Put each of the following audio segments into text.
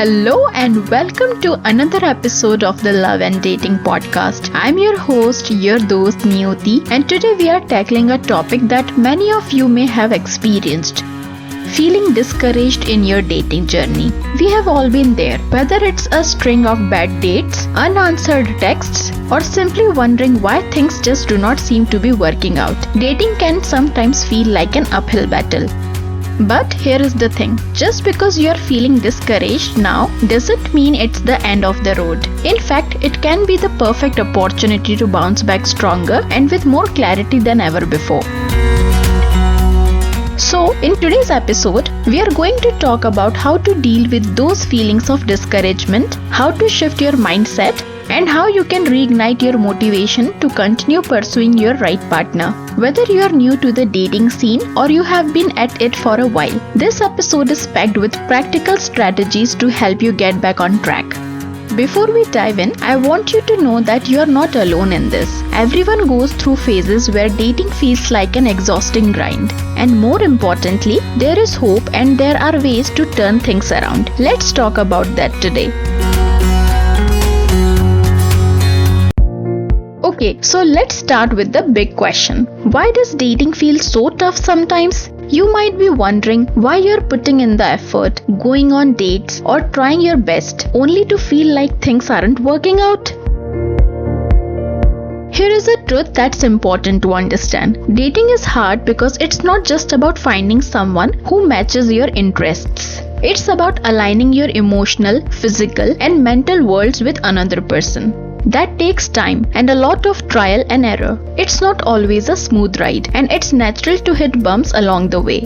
Hello and welcome to another episode of the Love and Dating podcast. I'm your host, your dost Niyoti, and today we are tackling a topic that many of you may have experienced. Feeling discouraged in your dating journey. We have all been there, whether it's a string of bad dates, unanswered texts, or simply wondering why things just do not seem to be working out. Dating can sometimes feel like an uphill battle. But here is the thing, just because you are feeling discouraged now doesn't mean it's the end of the road. In fact, it can be the perfect opportunity to bounce back stronger and with more clarity than ever before. So, in today's episode, we are going to talk about how to deal with those feelings of discouragement, how to shift your mindset, and how you can reignite your motivation to continue pursuing your right partner. Whether you are new to the dating scene or you have been at it for a while, this episode is packed with practical strategies to help you get back on track. Before we dive in, I want you to know that you are not alone in this. Everyone goes through phases where dating feels like an exhausting grind. And more importantly, there is hope and there are ways to turn things around. Let's talk about that today. Okay, so let's start with the big question. Why does dating feel so tough sometimes? You might be wondering why you're putting in the effort, going on dates, or trying your best, only to feel like things aren't working out. Here is a truth that's important to understand. Dating is hard because it's not just about finding someone who matches your interests. It's about aligning your emotional, physical, and mental worlds with another person. That takes time and a lot of trial and error. It's not always a smooth ride, and it's natural to hit bumps along the way.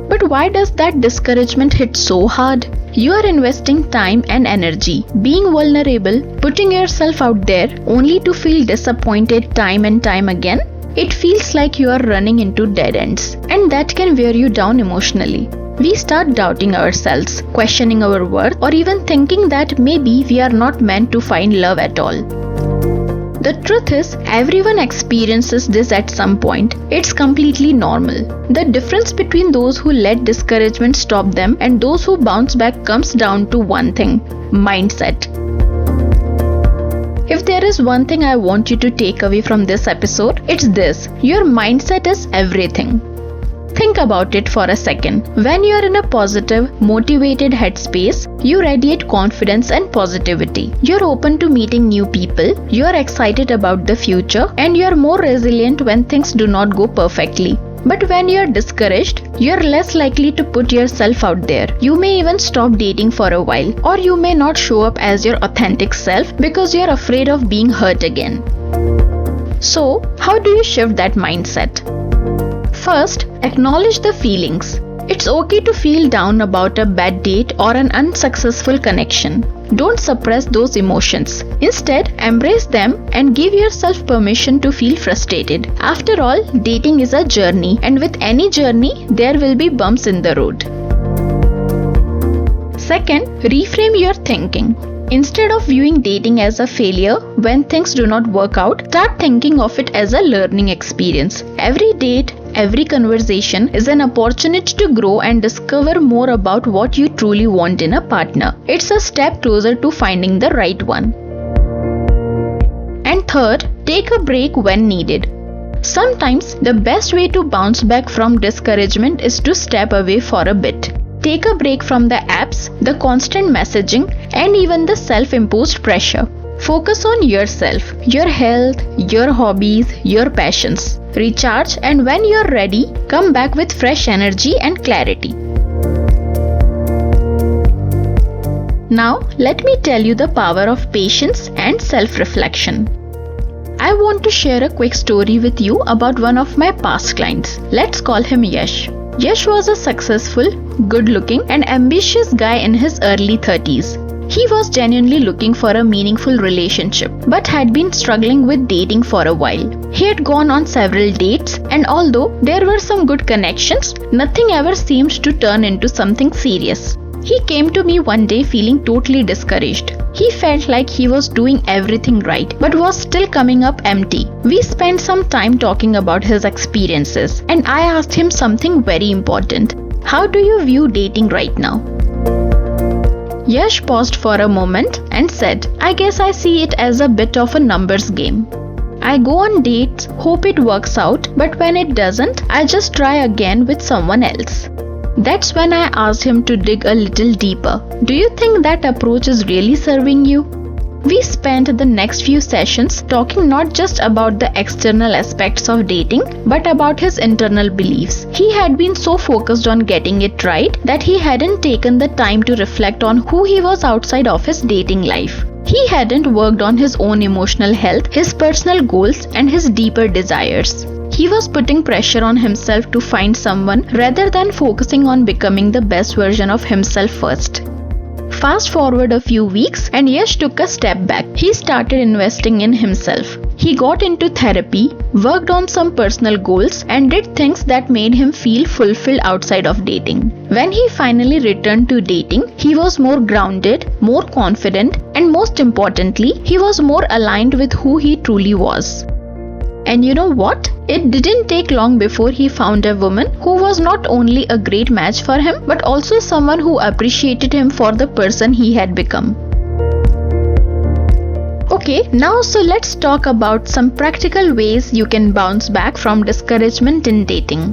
But why does that discouragement hit so hard? You are investing time and energy, being vulnerable, putting yourself out there, only to feel disappointed time and time again. It feels like you are running into dead ends, and that can wear you down emotionally. We start doubting ourselves, questioning our worth, or even thinking that maybe we are not meant to find love at all. The truth is, everyone experiences this at some point. It's completely normal. The difference between those who let discouragement stop them and those who bounce back comes down to one thing: mindset. If there is one thing I want you to take away from this episode, it's this: your mindset is everything. Think about it for a second. When you are in a positive, motivated headspace, you radiate confidence and positivity. You're open to meeting new people, you're excited about the future, and you're more resilient when things do not go perfectly. But when you're discouraged, you're less likely to put yourself out there. You may even stop dating for a while, or you may not show up as your authentic self because you're afraid of being hurt again. So, how do you shift that mindset? First, acknowledge the feelings. It's okay to feel down about a bad date or an unsuccessful connection. Don't suppress those emotions. Instead, embrace them and give yourself permission to feel frustrated. After all, dating is a journey, and with any journey, there will be bumps in the road. Second, reframe your thinking. Instead of viewing dating as a failure when things do not work out, start thinking of it as a learning experience. Every date, every conversation is an opportunity to grow and discover more about what you truly want in a partner. It's a step closer to finding the right one. And third, take a break when needed. Sometimes the best way to bounce back from discouragement is to step away for a bit. Take a break from the apps, the constant messaging, and even the self-imposed pressure. Focus on yourself, your health, your hobbies, your passions. Recharge, and when you're ready, come back with fresh energy and clarity. Now, let me tell you the power of patience and self-reflection. I want to share a quick story with you about one of my past clients. Let's call him Yash. Yash was a successful, good-looking, and ambitious guy in his early 30s. He was genuinely looking for a meaningful relationship, but had been struggling with dating for a while. He had gone on several dates, and although there were some good connections, nothing ever seemed to turn into something serious. He came to me one day feeling totally discouraged. He felt like he was doing everything right, but was still coming up empty. We spent some time talking about his experiences, and I asked him something very important. How do you view dating right now? Yash paused for a moment and said, I guess I see it as a bit of a numbers game. I go on dates, hope it works out, but when it doesn't, I just try again with someone else. That's when I asked him to dig a little deeper. Do you think that approach is really serving you? We spent the next few sessions talking not just about the external aspects of dating, but about his internal beliefs. He had been so focused on getting it right that he hadn't taken the time to reflect on who he was outside of his dating life. He hadn't worked on his own emotional health, his personal goals, and his deeper desires. He was putting pressure on himself to find someone rather than focusing on becoming the best version of himself first. Fast forward a few weeks and Yash took a step back. He started investing in himself. He got into therapy, worked on some personal goals, and did things that made him feel fulfilled outside of dating. When he finally returned to dating, he was more grounded, more confident, and most importantly, he was more aligned with who he truly was. And you know what? It didn't take long before he found a woman who was not only a great match for him, but also someone who appreciated him for the person he had become. Okay, now so let's talk about some practical ways you can bounce back from discouragement in dating.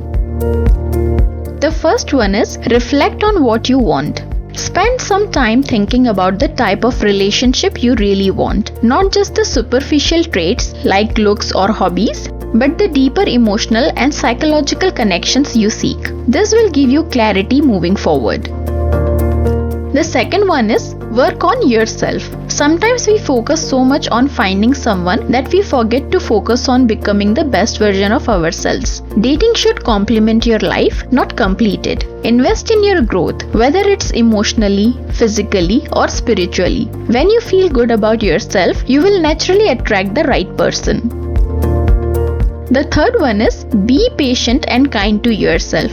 The first one is reflect on what you want. Spend some time thinking about the type of relationship you really want, not just the superficial traits like looks or hobbies, but the deeper emotional and psychological connections you seek. This will give you clarity moving forward. The second one is work on yourself. Sometimes we focus so much on finding someone that we forget to focus on becoming the best version of ourselves. Dating should complement your life, not complete it. Invest in your growth, whether it's emotionally, physically, or spiritually. When you feel good about yourself, you will naturally attract the right person. The third one is be patient and kind to yourself.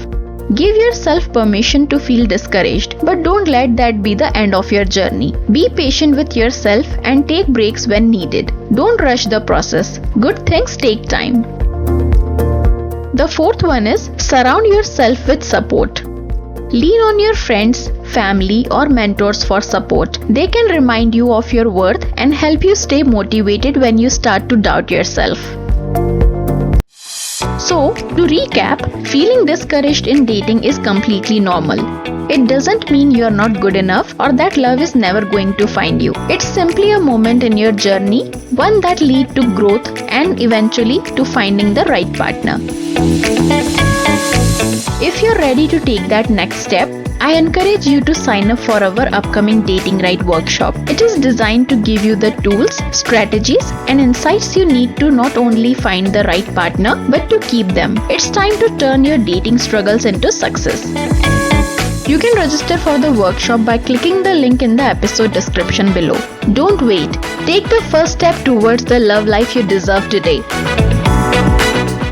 Give yourself permission to feel discouraged, but don't let that be the end of your journey. Be patient with yourself and take breaks when needed. Don't rush the process. Good things take time. The fourth one is surround yourself with support. Lean on your friends, family, or mentors for support. They can remind you of your worth and help you stay motivated when you start to doubt yourself. So, to recap, feeling discouraged in dating is completely normal. It doesn't mean you're not good enough or that love is never going to find you. It's simply a moment in your journey, one that leads to growth and eventually to finding the right partner. If you're ready to take that next step, I encourage you to sign up for our upcoming Dating Right workshop. It is designed to give you the tools, strategies, and insights you need to not only find the right partner, but to keep them. It's time to turn your dating struggles into success. You can register for the workshop by clicking the link in the episode description below. Don't wait. Take the first step towards the love life you deserve today.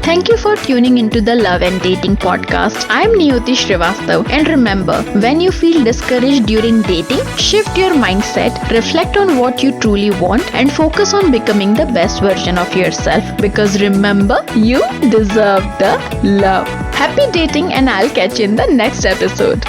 Thank you for tuning into the Love and Dating podcast. I'm Niyoti Srivastav, and remember, when you feel discouraged during dating, shift your mindset, reflect on what you truly want, and focus on becoming the best version of yourself. Because remember, you deserve the love. Happy dating, and I'll catch you in the next episode.